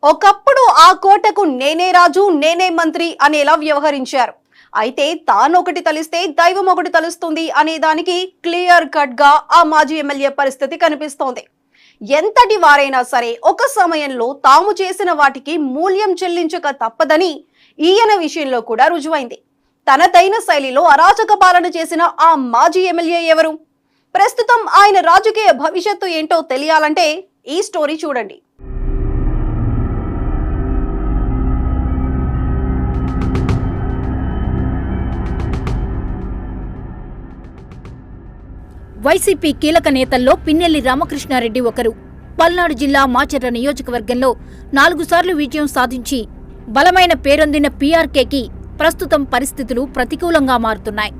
ఒకప్పుడు ఆ కోటకు నేనే రాజు నేనే మంత్రి అనేలా వ్యవహరించారు. అయితే తానొకటి తలిస్తే దైవం ఒకటి తలుస్తుంది అనే దానికి క్లియర్ కట్ గా ఆ మాజీ ఎమ్మెల్యే పరిస్థితి కనిపిస్తోంది. ఎంతటి వారైనా సరే ఒక సమయంలో తాము చేసిన వాటికి మూల్యం చెల్లించక తప్పదని ఈయన విషయంలో కూడా రుజువైంది. తనదైన శైలిలో అరాచక పాలన చేసిన ఆ మాజీ ఎమ్మెల్యే ఎవరు? ప్రస్తుతం ఆయన రాజకీయ భవిష్యత్తు ఏంటో తెలియాలంటే ఈ స్టోరీ చూడండి. వైసీపీ కీలక నేతల్లో పిన్నెల్లి రామకృష్ణారెడ్డి ఒకరు. పల్నాడు జిల్లా మాచర్ల నియోజకవర్గంలో 4 సార్లు విజయం సాధించి బలమైన పేరొందిన పీఆర్కేకి ప్రస్తుతం పరిస్థితులు ప్రతికూలంగా మారుతున్నాయి.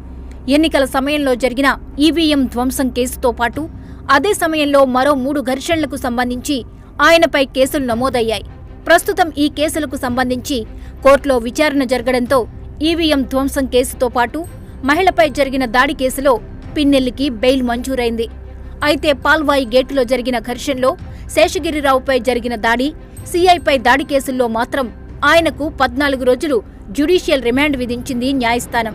ఎన్నికల సమయంలో జరిగిన ఈవీఎం ధ్వంసం కేసుతో పాటు అదే సమయంలో మరో 3 ఘర్షణలకు సంబంధించి ఆయనపై కేసులు నమోదయ్యాయి. ప్రస్తుతం ఈ కేసులకు సంబంధించి కోర్టులో విచారణ జరగడంతో ఈవీఎం ధ్వంసం కేసుతో పాటు మహిళపై జరిగిన దాడి కేసులో పిన్నెల్లికి బెయిల్ మంజూరైంది. అయితే పాల్వాయి గేటులో జరిగిన ఘర్షణలో శేషగిరిరావుపై జరిగిన దాడి, సీఐపై దాడి కేసుల్లో మాత్రం ఆయనకు 14 రోజులు జ్యుడిషియల్ రిమాండ్ విధించింది న్యాయస్థానం.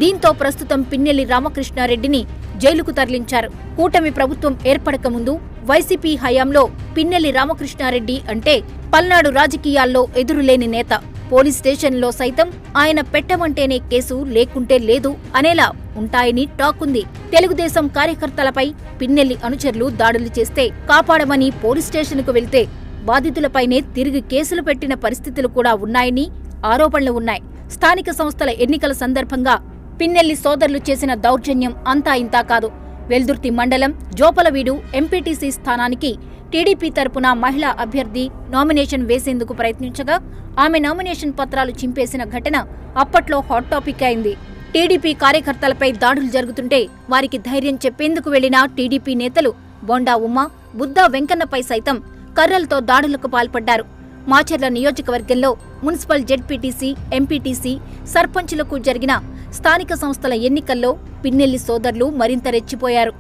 దీంతో ప్రస్తుతం పిన్నెల్లి రామకృష్ణారెడ్డిని జైలుకు తరలించారు. కూటమి ప్రభుత్వం ఏర్పడకముందు వైసీపీ హయాంలో పిన్నెల్లి రామకృష్ణారెడ్డి అంటే పల్నాడు రాజకీయాల్లో ఎదురులేని నేత. పోలీస్ స్టేషన్లో సైతం ఆయన పెట్టమంటేనే కేసు లేకుంటే లేదు అనేలా ఉంటాయని టాక్ ఉంది. తెలుగుదేశం కార్యకర్తలపై పిన్నెల్లి అనుచరులు దాడులు చేస్తే కాపాడమని పోలీస్ స్టేషన్కు వెళ్తే బాధితులపైనే తిరిగి కేసులు పెట్టిన పరిస్థితులు కూడా ఉన్నాయని ఆరోపణలు ఉన్నాయి. స్థానిక సంస్థల ఎన్నికల సందర్భంగా పిన్నెల్లి సోదరులు చేసిన దౌర్జన్యం అంతా ఇంతా కాదు. వెల్దుర్తి మండలం జోపలవీడు ఎంపీటీసీ స్థానానికి టీడీపీ తరపున మహిళా అభ్యర్థి నామినేషన్ వేసేందుకు ప్రయత్నించగా ఆమె నామినేషన్ పత్రాలు చింపేసిన ఘటన అప్పట్లో హాట్ టాపిక్ అయింది. టీడీపీ కార్యకర్తలపై దాడులు జరుగుతుంటే వారికి ధైర్యం చెప్పేందుకు వెళ్లిన టీడీపీ నేతలు బొండా ఉమ్మ, బుద్దా వెంకన్నపై సైతం కర్రలతో దాడులకు పాల్పడ్డారు. మాచర్ల నియోజకవర్గంలో మున్సిపల్ జెడ్పీటీసీ, ఎంపీటీసీ, సర్పంచులకు జరిగిన స్థానిక సంస్థల ఎన్నికల్లో పిన్నెల్లి సోదరులు మరింత రెచ్చిపోయారు.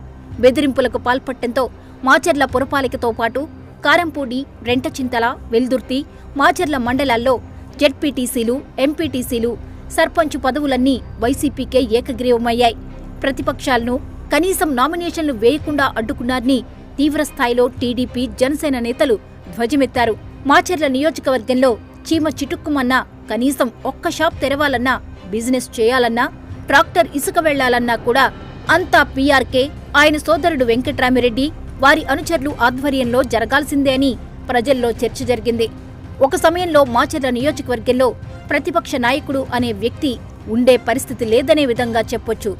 బెదిరింపులకు పాల్పడటంతో మాచర్ల పురపాలికతో పాటు కారంపూడి, రెంటచింతల, వెల్దుర్తి, మాచర్ల మండలాల్లో జెడ్పీటీసీలు, ఎంపీటీసీలు, సర్పంచ్ పదవులన్నీ వైసీపీకే ఏకగ్రీవమయ్యాయి. ప్రతిపక్షాలను కనీసం నామినేషన్లు వేయకుండా అడ్డుకున్నారని తీవ్రస్థాయిలో టీడీపీ, జనసేన నేతలు ధ్వజమెత్తారు. మాచర్ల నియోజకవర్గంలో చీమ చిటుక్కుమన్నా, కనీసం ఒక్క షాప్ తెరవాలన్నా, బిజినెస్ చేయాలన్నా, ట్రాక్టర్ ఇసుక వెళ్లాలన్నా కూడా అంతా పీఆర్కే, ఆయన సోదరుడు వెంకట్రామిరెడ్డి, వారి అనుచరులు ఆధ్వర్యంలో జరగాల్సిందే అని ప్రజల్లో చర్చ జరిగింది. ఒక సమయంలో మాచర్ల నియోజకవర్గంలో ప్రతిపక్ష నాయకుడు అనే వ్యక్తి ఉండే పరిస్థితి లేదనే విధంగా చెప్పొచ్చు.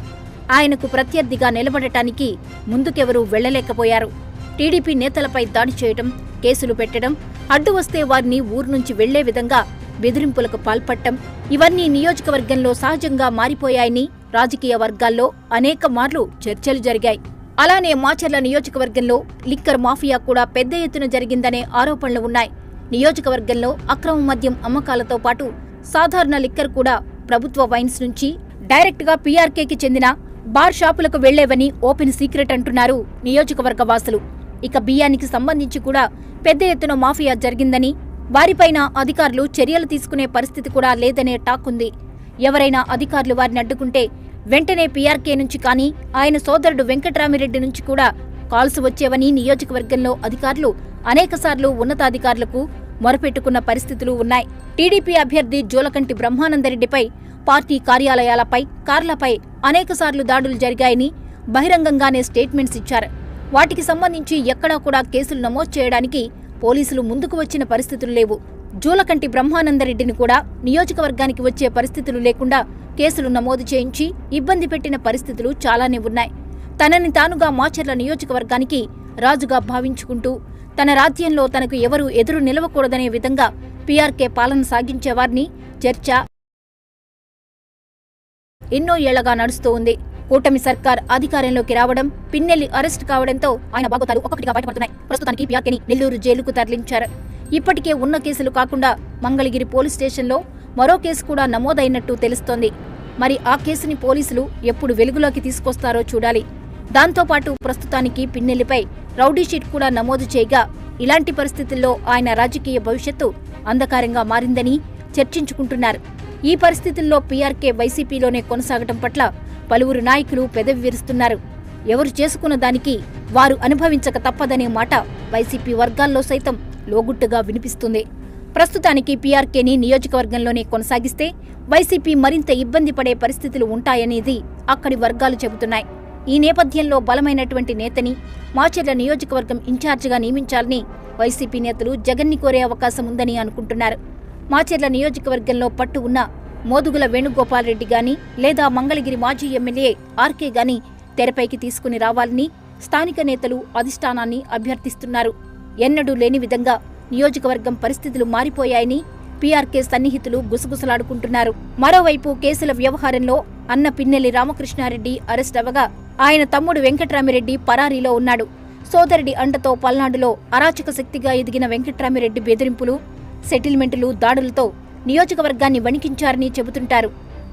ఆయనకు ప్రత్యర్థిగా నిలబడటానికి ముందుకెవరూ వెళ్లలేకపోయారు. టీడీపీ నేతలపై దాడి చేయడం, కేసులు పెట్టడం, అడ్డు వస్తే వారిని ఊరు నుంచి వెళ్లే విధంగా బెదిరింపులకు పాల్పడటం, ఇవన్నీ నియోజకవర్గంలో సహజంగా మారిపోయాయని రాజకీయ వర్గాల్లో అనేక మార్లు చర్చలు జరిగాయి. అలానే మాచర్ల నియోజకవర్గంలో లిక్కర్ మాఫియా కూడా పెద్ద ఎత్తున జరిగిందనే ఆరోపణలు ఉన్నాయి. నియోజకవర్గంలో అక్రమ మద్యం అమ్మకాలతో పాటు సాధారణ లిక్కర్ కూడా ప్రభుత్వ వైన్స్ నుంచి డైరెక్ట్ గా పీఆర్కేకి చెందిన బార్ షాపులకు వెళ్లేవని ఓపెన్ సీక్రెట్ అంటున్నారు నియోజకవర్గ వాసులు. ఇక బియ్యానికి సంబంధించి కూడా పెద్ద ఎత్తున మాఫియా జరిగిందని, వారిపైన అధికారులు చర్యలు తీసుకునే పరిస్థితి కూడా లేదనే టాక్ ఉంది. ఎవరైనా అధికారులు వారిని అడ్డుకుంటే వెంటనే పీఆర్కే నుంచి కానీ ఆయన సోదరుడు వెంకట్రామిరెడ్డి నుంచి కూడా కాల్స్ వచ్చేవని నియోజకవర్గంలో అధికారులు అనేకసార్లు ఉన్నతాధికారులకు మొరపెట్టుకున్న పరిస్థితులు ఉన్నాయి. టీడీపీ అభ్యర్థి జోలకంటి బ్రహ్మానందరెడ్డిపై, పార్టీ కార్యాలయాలపై, కార్లపై అనేకసార్లు దాడులు జరిగాయని బహిరంగంగానే స్టేట్మెంట్స్ ఇచ్చారు. వాటికి సంబంధించి ఎక్కడా కూడా కేసులు నమోదు చేయడానికి పోలీసులు ముందుకు వచ్చిన పరిస్థితులు లేవు. జూలకంటి బ్రహ్మానందరెడ్డిని కూడా నియోజకవర్గానికి వచ్చే పరిస్థితులు లేకుండా కేసులు నమోదు చేయించి ఇబ్బంది పెట్టిన పరిస్థితులు చాలానే ఉన్నాయి. తనని తానుగా మాచర్ల నియోజకవర్గానికి రాజుగా భావించుకుంటూ తన రాజ్యంలో తనకు ఎవరూ ఎదురు నిలవకూడదనే విధంగా పీఆర్కే పాలన సాగించేవారిని చర్చ ఎన్నో ఏళ్లగా నడుస్తూ ఉంది. కూటమి సర్కార్ అధికారంలోకి రావడం, పిన్నెల్లి అరెస్ట్ కావడంతో ఆయన బాగోతాలు ఒక్కొక్కటిగా బయటపడుతున్నాయి. ప్రస్తుతానికి పీఆర్కేని నెల్లూరు జైలుకు తరలించారు. ఇప్పటికే ఉన్న కేసులు కాకుండా మంగళగిరి పోలీస్ స్టేషన్లో మరో కేసు కూడా నమోదైనట్టు తెలుస్తోంది. మరి ఆ కేసుని పోలీసులు ఎప్పుడు వెలుగులోకి తీసుకొస్తారో చూడాలి. దాంతోపాటు ప్రస్తుతానికి పిన్నెల్లిపై రౌడీ షీట్ కూడా నమోదు చేయగా ఇలాంటి పరిస్థితుల్లో ఆయన రాజకీయ భవిష్యత్తు అంధకారంగా మారిందని చర్చించుకుంటున్నారు. ఈ పరిస్థితుల్లో పీఆర్కే వైసీపీలోనే కొనసాగటం పట్ల పలువురు నాయకులు పెదవి విరుస్తున్నారు. ఎవరు చేసుకున్న దానికి వారు అనుభవించక తప్పదనే మాట వైసీపీ వర్గాల్లో సైతం లోగుట్టుగా వినిపిస్తుంది. ప్రస్తుతానికి పీఆర్కేని నియోజకవర్గంలోనే కొనసాగిస్తే వైసీపీ మరింత ఇబ్బంది పడే పరిస్థితులు ఉంటాయనేది అక్కడి వర్గాలు చెబుతున్నాయి. ఈ నేపథ్యంలో బలమైనటువంటి నేతని మాచర్ల నియోజకవర్గం ఇన్ఛార్జిగా నియమించాలని వైసీపీ నేతలు జగన్ని కోరే అవకాశం ఉందని అనుకుంటున్నారు. మాచర్ల నియోజకవర్గంలో పట్టు ఉన్న మోదుగుల వేణుగోపాల్ రెడ్డి గాని లేదా మంగళగిరి మాజీ ఎమ్మెల్యే ఆర్కే గాని తెరపైకి తీసుకుని రావాలని స్థానిక నేతలు అధిష్టానాన్ని అభ్యర్థిస్తున్నారు. ఎన్నడూ లేని విధంగా నియోజకవర్గం పరిస్థితులు మారిపోయాయని పీఆర్కే సన్నిహితులు గుసగుసలాడుకుంటున్నారు. మరోవైపు కేసుల వ్యవహారంలో అన్న పిన్నెల్లి రామకృష్ణారెడ్డి అరెస్ట్ అవగా ఆయన తమ్ముడు వెంకట్రామిరెడ్డి పరారీలో ఉన్నాడు. సోదరుడి అండతో పల్నాడులో అరాచక శక్తిగా ఎదిగిన వెంకట్రామిరెడ్డి బెదిరింపులు, సెటిల్మెంటులు, దాడులతో నియోజకవర్గాన్ని వణికించారని చెబుతుంటారు.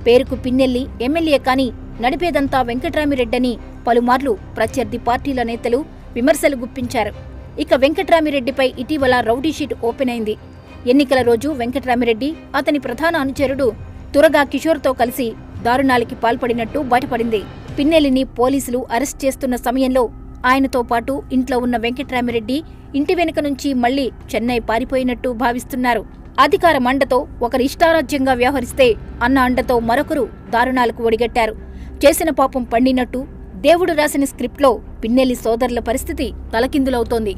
పేరుకు పిన్నెల్లి ఎమ్మెల్యే కాని నడిపేదంతా వెంకట్రామిరెడ్డని పలుమార్లు ప్రత్యర్థి పార్టీల నేతలు విమర్శలు గుప్పించారు. ఇక వెంకట్రామిరెడ్డిపై ఇటీవల రౌడీ షీట్ ఓపెన్ అయింది. ఎన్నికల రోజు వెంకట్రామిరెడ్డి అతని ప్రధాన అనుచరుడు తురగా కిషోర్తో కలిసి దారుణాలకి పాల్పడినట్టు బయటపడింది. పిన్నెల్లిని పోలీసులు అరెస్ట్ చేస్తున్న సమయంలో ఆయనతో పాటు ఇంట్లో ఉన్న వెంకట్రామిరెడ్డి ఇంటి వెనుక నుంచి మళ్లీ చెన్నై పారిపోయినట్టు భావిస్తున్నారు. అధికార మండతో ఒకరు ఇష్టారాజ్యంగా వ్యవహరిస్తే అన్న అండతో మరొకరు దారుణాలకు ఒడిగట్టారు. చేసిన పాపం పండినట్టు దేవుడు రాసిన స్క్రిప్ట్లో పిన్నెల్లి సోదరుల పరిస్థితి తలకిందులవుతోంది.